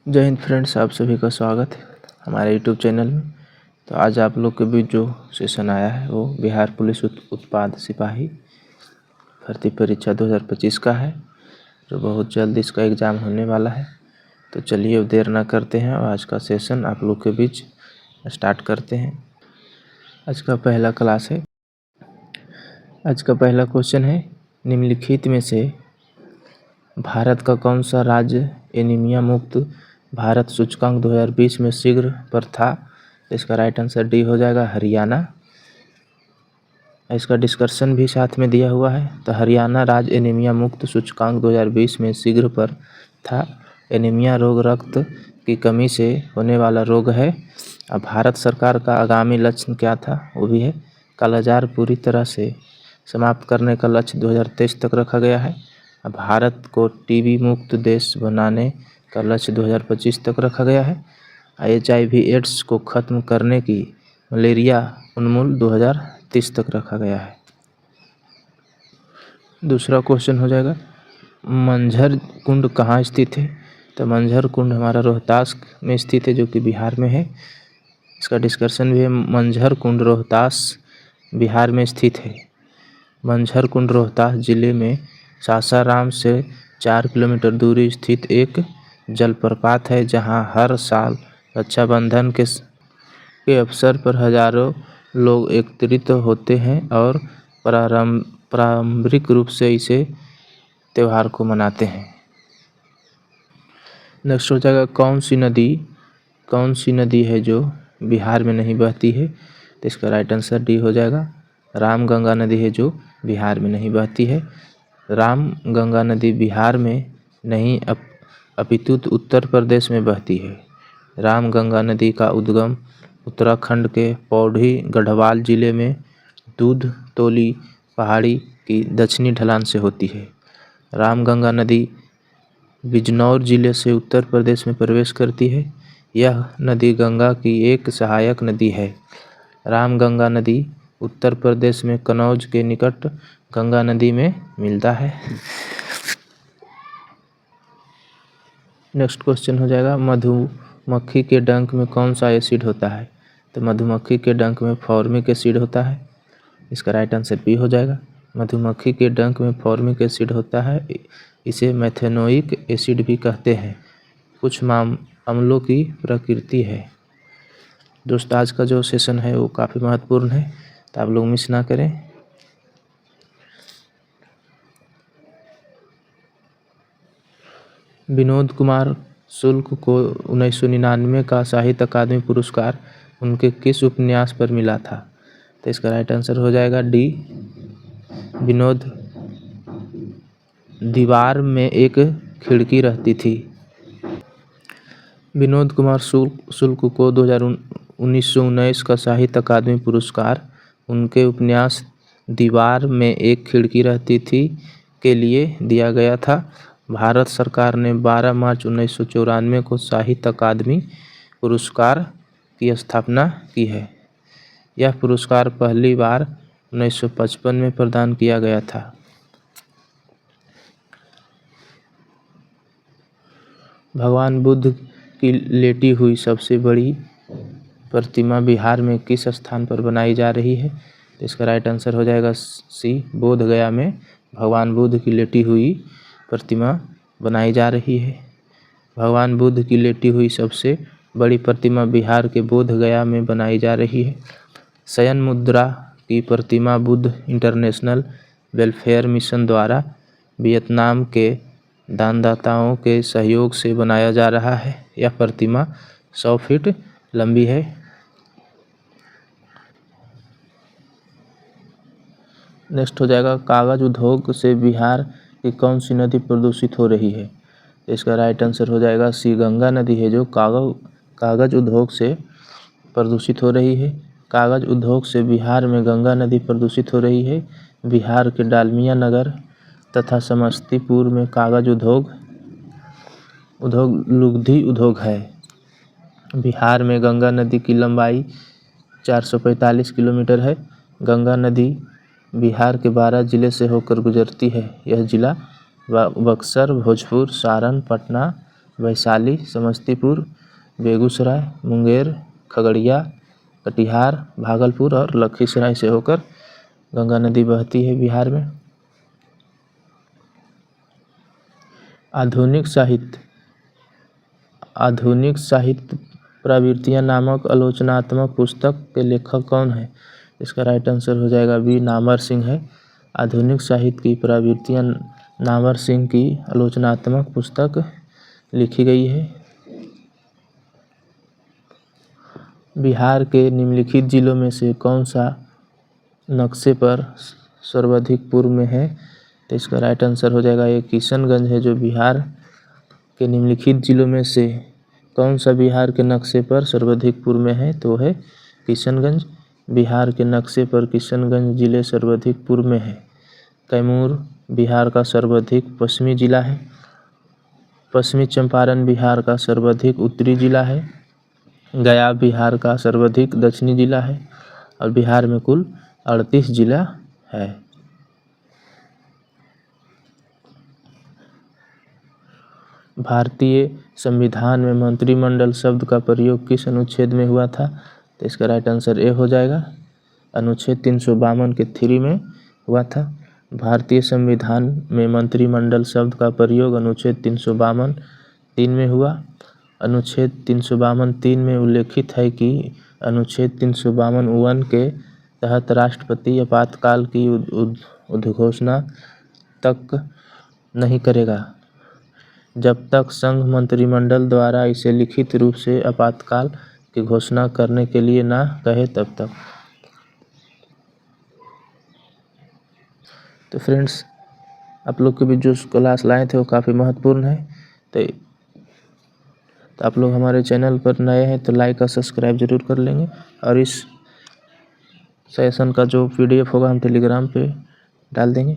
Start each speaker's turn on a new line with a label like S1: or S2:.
S1: जय हिंद फ्रेंड्स, आप सभी का स्वागत है हमारे यूट्यूब चैनल में। तो आज आप लोग के बीच जो सेशन आया है वो बिहार पुलिस उत्पाद सिपाही भर्ती परीक्षा 2025 का है, जो बहुत जल्द इसका एग्ज़ाम होने वाला है। तो चलिए अब देर ना करते हैं और आज का सेशन आप लोग के बीच स्टार्ट करते हैं। आज का पहला क्लास है। आज का पहला क्वेश्चन है, निम्नलिखित में से भारत का कौन सा राज्य एनीमिया मुक्त भारत सूचकांक 2020 में शीघ्र पर था? इसका राइट आंसर डी हो जाएगा, हरियाणा। इसका डिस्कशन भी साथ में दिया हुआ है। तो हरियाणा राज्य एनीमिया मुक्त सूचकांक 2020 में शीघ्र पर था। एनीमिया रोग रक्त की कमी से होने वाला रोग है। अब भारत सरकार का आगामी लक्ष्य क्या था? वो भी है कालाजार पूरी तरह से समाप्त करने का लक्ष्य 2023 तक रखा गया है। अब भारत को टीबी मुक्त देश बनाने का लक्ष्य 2025 तक रखा गया है। HIV एड्स को खत्म करने की मलेरिया उन्मूलन 2030 तक रखा गया है। दूसरा क्वेश्चन हो जाएगा, मंझर कुंड कहाँ स्थित है? तो मंझर कुंड हमारा रोहतास में स्थित है, जो कि बिहार में है। इसका डिस्कशन भी है। मंझर कुंड रोहतास बिहार में स्थित है। मंझर कुंड रोहतास जिले में सासाराम से 4 किलोमीटर दूरी स्थित एक जलप्रपात है, जहां हर साल रक्षाबंधन के अवसर पर हजारों लोग एकत्रित होते हैं और पारंपरिक रूप से इसे त्यौहार को मनाते हैं। नेक्स्ट हो जाएगा, कौन सी नदी है जो बिहार में नहीं बहती है? तो इसका राइट आंसर डी हो जाएगा, रामगंगा नदी है जो बिहार में नहीं बहती है। रामगंगा नदी बिहार में नहीं अपितु उत्तर प्रदेश में बहती है। रामगंगा नदी का उद्गम उत्तराखंड के पौड़ी गढ़वाल जिले में दूध तोली पहाड़ी की दक्षिणी ढलान से होती है। रामगंगा नदी बिजनौर जिले से उत्तर प्रदेश में प्रवेश करती है। यह नदी गंगा की एक सहायक नदी है। रामगंगा नदी उत्तर प्रदेश में कन्नौज के निकट गंगा नदी में मिलता है। नेक्स्ट क्वेश्चन हो जाएगा, मधुमक्खी के डंक में कौन सा एसिड होता है? तो मधुमक्खी के डंक में फॉर्मिक एसिड होता है। इसका राइट आंसर बी हो जाएगा, मधुमक्खी के डंक में फॉर्मिक एसिड होता है। इसे मेथेनोइक एसिड भी कहते हैं। कुछ अम्लों की प्रकृति है। दोस्त, आज का जो सेशन है वो काफ़ी महत्वपूर्ण है, तो आप लोग मिस ना करें। विनोद कुमार शुक्ल को 1999 का साहित्य अकादमी पुरस्कार उनके किस उपन्यास पर मिला था? तो इसका राइट आंसर हो जाएगा डी, विनोद दीवार में एक खिड़की रहती थी। विनोद कुमार शुक्ल को 1919 का साहित्य अकादमी पुरस्कार उनके उपन्यास दीवार में एक खिड़की रहती थी के लिए दिया गया था। भारत सरकार ने 12 मार्च 1994 को साहित्य अकादमी पुरस्कार की स्थापना की है। यह पुरस्कार पहली बार 1955 में प्रदान किया गया था। भगवान बुद्ध की लेटी हुई सबसे बड़ी प्रतिमा बिहार में किस स्थान पर बनाई जा रही है? तो इसका राइट आंसर हो जाएगा सी, बोधगया में भगवान बुद्ध की लेटी हुई प्रतिमा बनाई जा रही है। भगवान बुद्ध की लेटी हुई सबसे बड़ी प्रतिमा बिहार के बोधगया में बनाई जा रही है। शयन मुद्रा की प्रतिमा बुद्ध इंटरनेशनल वेलफेयर मिशन द्वारा वियतनाम के दानदाताओं के सहयोग से बनाया जा रहा है। यह प्रतिमा 100 फीट लंबी है। नेक्स्ट हो जाएगा, कागज उद्योग से बिहार की कौन सी नदी प्रदूषित हो रही है? इसका राइट आंसर हो जाएगा सी, गंगा नदी है जो कागज उद्योग से प्रदूषित हो रही है। कागज उद्योग से बिहार में गंगा नदी प्रदूषित हो रही है। बिहार के डालमिया नगर तथा समस्तीपुर में कागज उद्योग लुगदी उद्योग है। बिहार में गंगा नदी की लंबाई 445 किलोमीटर है। गंगा नदी बिहार के 12 जिले से होकर गुजरती है। यह जिला बक्सर, भोजपुर, सारण, पटना, वैशाली, समस्तीपुर, बेगूसराय, मुंगेर, खगड़िया, कटिहार, भागलपुर और लखीसराय से होकर गंगा नदी बहती है बिहार में। आधुनिक साहित्य प्रवृत्तियाँ नामक आलोचनात्मक पुस्तक के लेखक कौन है? इसका राइट आंसर हो जाएगा बी, नामवर सिंह है। आधुनिक साहित्य की प्रवृत्तियाँ नामवर सिंह की आलोचनात्मक पुस्तक लिखी गई है। बिहार के निम्नलिखित जिलों में से कौन सा नक्शे पर सर्वाधिक पूर्व में है? तो इसका राइट आंसर हो जाएगा ये किशनगंज है, जो बिहार के निम्नलिखित जिलों में से कौन सा बिहार के नक्शे पर सर्वाधिक पूर्व में है? तो है किशनगंज। बिहार के नक्शे पर किशनगंज जिले सर्वाधिक पूर्व में है। कैमूर बिहार का सर्वाधिक पश्चिमी जिला है। पश्चिमी चंपारण बिहार का सर्वाधिक उत्तरी जिला है। गया बिहार का सर्वाधिक दक्षिणी जिला है और बिहार में कुल 38 जिला है। भारतीय संविधान में मंत्रिमंडल शब्द का प्रयोग किस अनुच्छेद में हुआ था? तो इसका राइट आंसर ए हो जाएगा, अनुच्छेद 352 के 3 में हुआ था। भारतीय संविधान में मंत्रिमंडल शब्द का प्रयोग अनुच्छेद 352 3 में हुआ। अनुच्छेद 352 3 में उल्लेखित है कि अनुच्छेद 352 1 के तहत राष्ट्रपति आपातकाल की उद्घोषणा तक नहीं करेगा जब तक संघ मंत्रिमंडल द्वारा इसे लिखित रूप से आपातकाल की घोषणा करने के लिए ना कहे तब तक। तो फ्रेंड्स, आप लोग के भी जो क्लास लाए थे वो काफ़ी महत्वपूर्ण है। तो आप लोग हमारे चैनल पर नए हैं तो लाइक और सब्सक्राइब जरूर कर लेंगे। और इस सेशन का जो PDF होगा हम टेलीग्राम पे डाल देंगे।